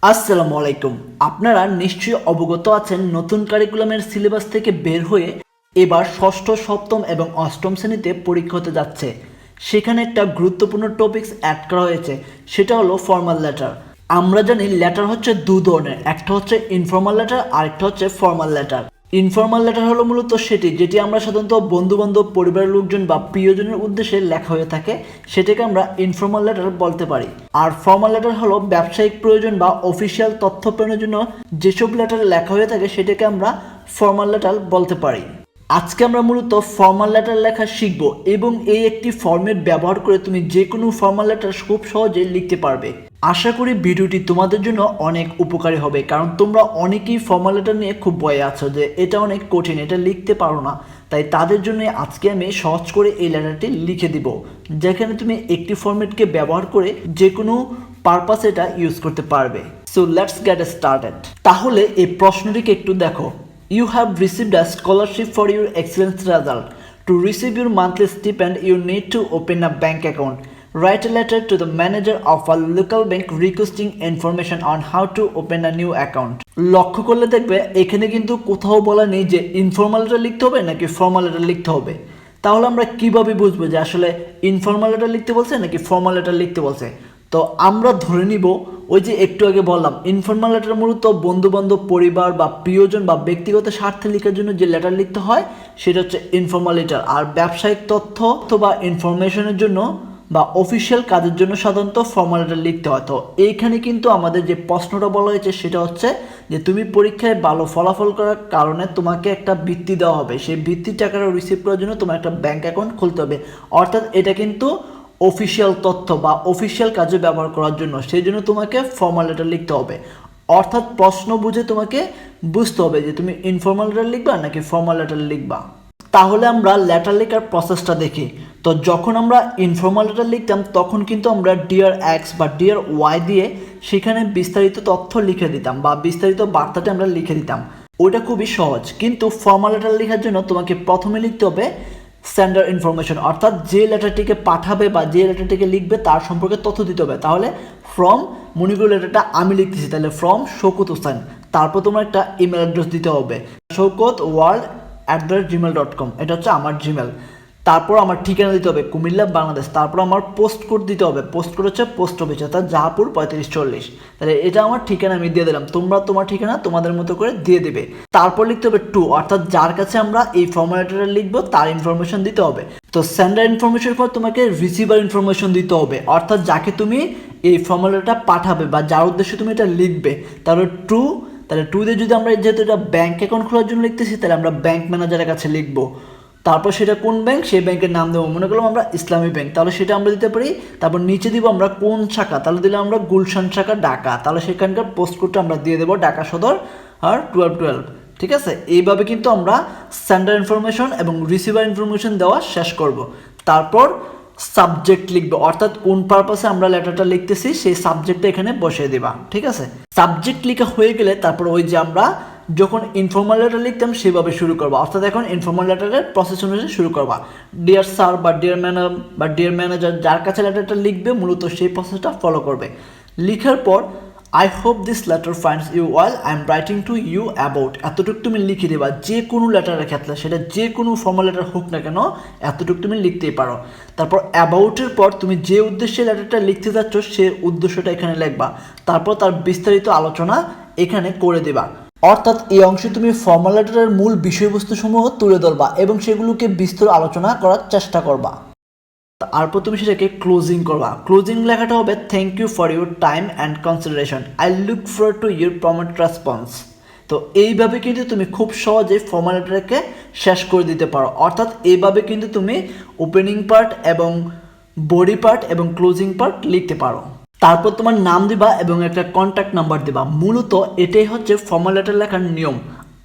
আসসালামু আলাইকুম। আপনারা নিশ্চয়ই অবগত আছেন নতুন কারিকুলামের সিলেবাস থেকে বের হয়ে এবার ষষ্ঠ, সপ্তম এবং অষ্টম শ্রেণীতে পরীক্ষা হতে যাচ্ছে। সেখানে একটা গুরুত্বপূর্ণ টপিকস অ্যাড করা হয়েছে, সেটা হলো ফর্মাল লেটার। আমরা জানি লেটার হচ্ছে দু ধরনের, একটা হচ্ছে ইনফর্মাল লেটার আর একটা হচ্ছে ফর্মাল লেটার। ইনফর্মাল লেটার হলো মূলত যেটি আমরা সাধারণত বন্ধুবান্ধব, পরিবারের লোকজন বা প্রিয়জনের উদ্দেশ্যে লেখা হয়ে থাকে, সেটাকে আমরা ইনফর্মাল লেটার বলতে পারি। আর ফর্মাল লেটার হলো ব্যবসায়িক প্রয়োজন বা অফিসিয়াল তথ্য প্রেরণের জন্য যেসব লেটার লেখা হয়ে থাকে সেটাকে আমরা ফর্মাল লেটার বলতে পারি। আজকে আমরা মূলত ফর্মাল লেটার লেখা শিখব এবং এই একটি ফর্মেট ব্যবহার করে তুমি যে কোনো ফর্মাল লেটার খুব সহজে লিখতে পারবে। আশা করি ভিডিওটি তোমাদের জন্য অনেক উপকারী হবে, কারণ তোমরা অনেকেই ফর্মাল লেটার নিয়ে খুব ভয়ে আছো যে এটা অনেক কঠিন, এটা লিখতে পারো না। তাই তাদের জন্য আজকে আমি সহজ করে এই লেটারটি লিখে দিব, যেখানে তুমি একটি ফর্মেটকে ব্যবহার করে যে কোনো পারপাসে এটা ইউজ করতে পারবে। So let's get started. তাহলে এই প্রশ্নটিকে একটু দেখো। You have received a scholarship for your excellent result. To receive your monthly stipend, you need to open a bank account. Write a letter to the manager of a local bank requesting information on how to open a new account. লক্ষ্য করলে দেখবে এখানে কিন্তু কোথাও বলা নেই যে informal letter লিখতে হবে নাকি ফর্মাল লেটার লিখতে হবে। তাহলে আমরা কিভাবে বুঝবো যে আসলে ইনফর্মাল লেটার লিখতে বলছে নাকি ফর্মাল লেটার লিখতে বলছে? তো আমরা ধরে নিব ওই যে একটু আগে বললাম, ইনফর্মাল লেটার মূলত বন্ধুবান্ধব, পরিবার বা প্রিয়জন বা ব্যক্তিগত স্বার্থে লেখার জন্য যে লেটার লিখতে হয় সেটা হচ্ছে ইনফর্মাল লেটার। আর ব্যবসায়িক তথ্য বা ইনফরমেশনের জন্য বা অফিসিয়াল কাজের জন্য সাধারণত ফর্মাল লেটার লিখতে হয়। তো এইখানে কিন্তু আমাদের যে প্রশ্নটা বলা হয়েছে সেটা হচ্ছে যে তুমি পরীক্ষায় ভালো ফলাফল করার কারণে তোমাকে একটা বৃত্তি দেওয়া হবে, সেই বৃত্তির টাকাটা রিসিভ করার জন্য তোমার একটা ব্যাংক অ্যাকাউন্ট খুলতে হবে। অর্থাৎ এটা কিন্তু অফিসিয়াল তথ্য বা অফিসিয়াল কাজে ব্যবহার করার জন্য, সেই জন্য তোমাকে ফর্মাল লেটার লিখতে হবে। অর্থাৎ প্রশ্ন বুঝে তোমাকে বুঝতে হবে যে তুমি ইনফর্মাল লেটার লিখবা নাকি ফর্মাল লেটার লিখবা। তাহলে আমরা লেটার লেখার প্রসেসটা দেখি। তো যখন আমরা ইনফর্মাল লেটার লিখতাম তখন কিন্তু আমরা ডিয়ার এক্স বা ডিয়ার ওয়াই দিয়ে সেখানে বিস্তারিত তথ্য লিখে দিতাম বা বিস্তারিত বার্তাটা আমরা লিখে দিতাম। ওইটা খুবই সহজ। কিন্তু ফর্মাল লেটার লেখার জন্য তোমাকে প্রথমে লিখতে হবে সেন্ডার ইনফরমেশন, অর্থাৎ যে লেটারটিকে পাঠাবে বা যে লেটারটিকে লিখবে তার সম্পর্কে তথ্য দিতে হবে। তাহলে ফ্রম, মনে করি লেটারটা আমি লিখতেছি, তাহলে ফ্রম সৌকত হোসাইন। তারপর তোমার একটা ইমেল অ্যাড্রেস দিতে হবে, sowkotworld@gmail.com, এটা হচ্ছে আমার জিমেল। তারপর আমার ঠিকানা দিতে হবে কুমিল্লা, বাংলাদেশ। তারপর আমার পোস্ট কোড দিতে হবে, পোস্ট কোড হচ্ছে পোস্ট অফিস, অর্থাৎ জাহাপুর 3540। তাহলে এটা আমার ঠিকানা আমি দিয়ে দিলাম, তোমরা তোমার ঠিকানা তোমাদের মতো করে দিয়ে দেবে। তারপর লিখতে হবে টু, অর্থাৎ যার কাছে আমরা এই ফর্মাল লেটারটা লিখবো তার ইনফরমেশন দিতে হবে। তো সেন্ডার ইনফরমেশনের পর তোমাকে রিসিভার ইনফরমেশন দিতে হবে, অর্থাৎ যাকে তুমি এই ফর্মাল লেটারটা পাঠাবে বা যার উদ্দেশ্যে তুমি এটা লিখবে। তাহলে টু, তাহলে টু দিয়ে যদি আমরা যেহেতু এটা ব্যাংক অ্যাকাউন্ট খোলার জন্য লিখতেছি তাহলে আমরা ব্যাংক ম্যানেজারের কাছে লিখবো। তারপর সেটা কোন ব্যাংক, সেই ব্যাংকের নাম দেবো, মনে করলাম আমরা ইসলামী ব্যাংক, তাহলে সেটা আমরা দিতে পারি। তারপর নিচে দিব আমরা কোন শাখা, তাহলে দিলাম আমরা গুলশান শাখা ঢাকা, তাহলে সেখানকার পোস্ট কোডটা আমরা দিয়ে দেবো ঢাকা সদর আর 1212। ঠিক আছে, এইভাবে কিন্তু আমরা সেন্ডার ইনফরমেশন এবং রিসিভার ইনফরমেশন দেওয়া শেষ করব। তারপর সাবজেক্ট লিখবো, অর্থাৎ কোন পারপাসে আমরা লেটারটা লিখতেছি সেই সাবজেক্টটা এখানে বসিয়ে দেবা। ঠিক আছে, সাবজেক্ট লেখা হয়ে গেলে তারপর ওই যে আমরা যখন ইনফর্মাল লেটার লিখতাম সেভাবে শুরু করবা, অর্থাৎ এখন ইনফর্মাল লেটারের প্রসেস অনুযায়ী শুরু করবা। ডিয়ার স্যার বা ডিয়ার ম্যাডাম বা ডিয়ার ম্যানেজার, যার কাছে লেটারটা লিখবে মূলত সেই প্রসেসটা ফলো করবে। লিখার পর I hope this letter finds you while I am writing to you about, এতটুকু তুমি লিখে দেবা। যে কোনো লেটারের ক্ষেত্রে, সেটা যে কোনো ফর্মাল লেটার হোক না কেন, এতটুকু তুমি লিখতেই পারো। তারপর অ্যাবাউটের পর তুমি যে উদ্দেশ্যে লেটারটা লিখতে যাচ্ছ সে উদ্দেশ্যটা এখানে লিখবা। তারপর তার বিস্তারিত আলোচনা এখানে করে দেবা। অর্থাৎ এই অংশে তুমি ফর্মাল লেটারের মূল বিষয়বস্তু সমূহ তুলে ধরবা এবং সেগুলোকে বিস্তর আলোচনা করার চেষ্টা করবা। তারপর তুমি সেটাকে ক্লোজিং করবা। ক্লোজিং লেখাটা হবে thank you for your time and consideration, I look forward to your prompt response. তো এইভাবে কিন্তু তুমি খুব সহজে ফর্মাল লেটারকে শেষ করে দিতে পারো। অর্থাৎ এইভাবে কিন্তু তুমি ওপেনিং পার্ট এবং বডি পার্ট এবং ক্লোজিং পার্ট লিখতে পারো। তারপর তোমার নাম দিবা এবং একটা কন্ট্যাক্ট নাম্বার দিবা। মূলত এটাই হচ্ছে ফর্মাল লেটার লেখার নিয়ম।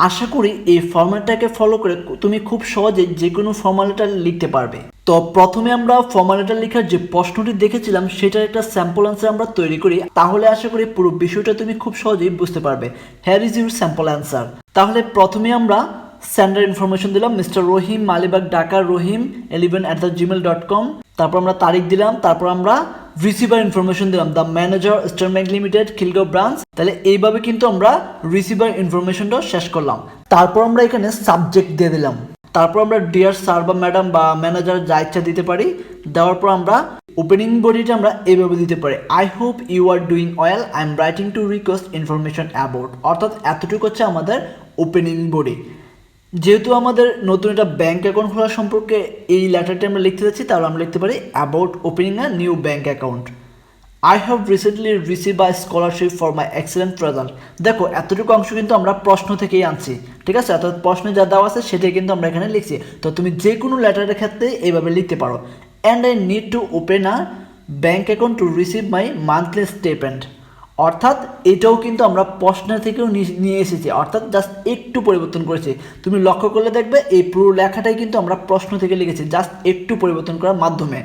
আশা করি এই ফর্ম্যাটটাকে ফলো করে তুমি খুব সহজে যে কোনো ফর্মাল লেটার লিখতে পারবে। তো প্রথমে আমরা ফর্মাল লেটার লেখার যে প্রশ্নটি দেখেছিলাম সেটার একটা স্যাম্পল অ্যান্সার আমরা তৈরি করি, তাহলে আশা করি পুরো বিষয়টা তুমি খুব সহজেই বুঝতে পারবে। Hair is your sample answer. তাহলে প্রথমে আমরা সেন্ডার ইনফরমেশন দিলাম মিস্টার রহিম, মালিবাগ, ঢাকা, রহিম 11@gmail.com। তারপর আমরা তারিখ দিলাম, তারপর আমরা রিসিভার ইনফরমেশন দিলাম the manager star bank limited Khilgaon branch. তাহলে এইভাবে কিন্তু আমরা রিসিভার ইনফরমেশনটা শেষ করলাম। তারপর আমরা এখানে সাবজেক্ট দিয়ে দিলাম। তারপর আমরা ডিয়ার স্যার বা ম্যাডাম বা ম্যানেজার যা ইচ্ছা দিতে পারি। দেওয়ার পর আমরা ওপেনিং বডিটা আমরা এইভাবে দিতে পারি, I hope you are doing well, I am writing to request information about. অর্থাৎ এতটুকু হচ্ছে আমাদের ওপেনিং বডি। যেহেতু আমাদের নতুন একটা ব্যাঙ্ক অ্যাকাউন্ট খোলা সম্পর্কে এই লেটারটি আমরা লিখতে যাচ্ছি, তাহলে আমরা লিখতে পারি about opening a new bank account. I have recently receive a scholarship for my excellent result. দেখো এতটুকু অংশ কিন্তু আমরা প্রশ্ন থেকেই আনছি, ঠিক আছে? অর্থাৎ প্রশ্নে যা দেওয়া আছে সেটাই কিন্তু আমরা এখানে লিখছি। তো তুমি যে কোনো লেটারের ক্ষেত্রে এইভাবে লিখতে পারো, and I need to open a bank account to receive my monthly statement. অর্থাৎ এটাও কিন্তু আমরা প্রশ্নের থেকেও নিয়ে এসেছি, অর্থাৎ জাস্ট একটু পরিবর্তন করেছি। তুমি লক্ষ্য করলে দেখবে এই পুরো লেখাটাই কিন্তু আমরা প্রশ্ন থেকে লিখেছি, জাস্ট একটু পরিবর্তন করার মাধ্যমে।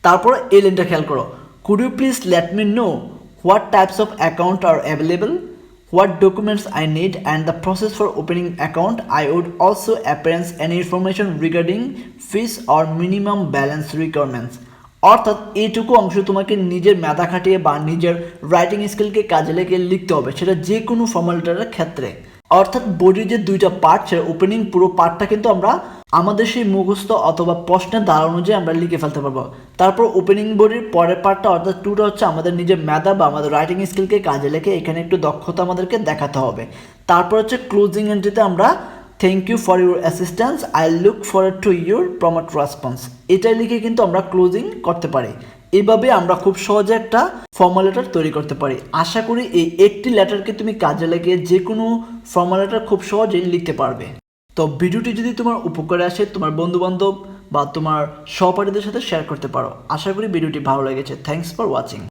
তারপর এই লাইনটা খেয়াল করো, could you please let me know what types of account are available, what documents I need, and the process for opening account. I would also appearance any information regarding fees or minimum balance requirements. অর্থাৎ এইটুকু অংশ তোমাকে নিজের মেধা খাটিয়ে বা নিজের writing স্কিলকে কাজে লেগে লিখতে হবে, সেটা যে কোনো ফর্মালিটির ক্ষেত্রে। অর্থাৎ বডির যে দুইটা পার্ট, সেটা ওপেনিং পুরো পার্টটা কিন্তু আমরা আমাদের সেই মুখস্থ অথবা প্রশ্নের দ্বারা অনুযায়ী আমরা লিখে ফেলতে পারবো। তারপর ওপেনিং বডির পরের পার্টটা অর্থাৎ টুটা হচ্ছে আমাদের নিজের মেধা বা আমাদের রাইটিং স্কিলকে কাজে লেগে এখানে একটু দক্ষতা আমাদেরকে দেখাতে হবে। তারপর হচ্ছে ক্লোজিং এন্ট্রিতে আমরা thank you for your assistance, I look forward to your promote response, এটা লিখে কিন্তু আমরা ক্লোজিং করতে পারি। এইভাবে আমরা খুব সহজে একটা ফর্মাল লেটার তৈরি করতে পারি। আশা করি এই একটি লেটারকে তুমি কাজে লাগিয়ে যে কোনো ফর্মাল লেটার খুব সহজেই লিখতে পারবে। তো ভিডিওটি যদি তোমার উপকারে আসে, তোমার বন্ধুবান্ধব বা তোমার সহপাঠীদের সাথে শেয়ার করতে পারো। আশা করি ভিডিওটি ভালো লেগেছে। Thanks for watching.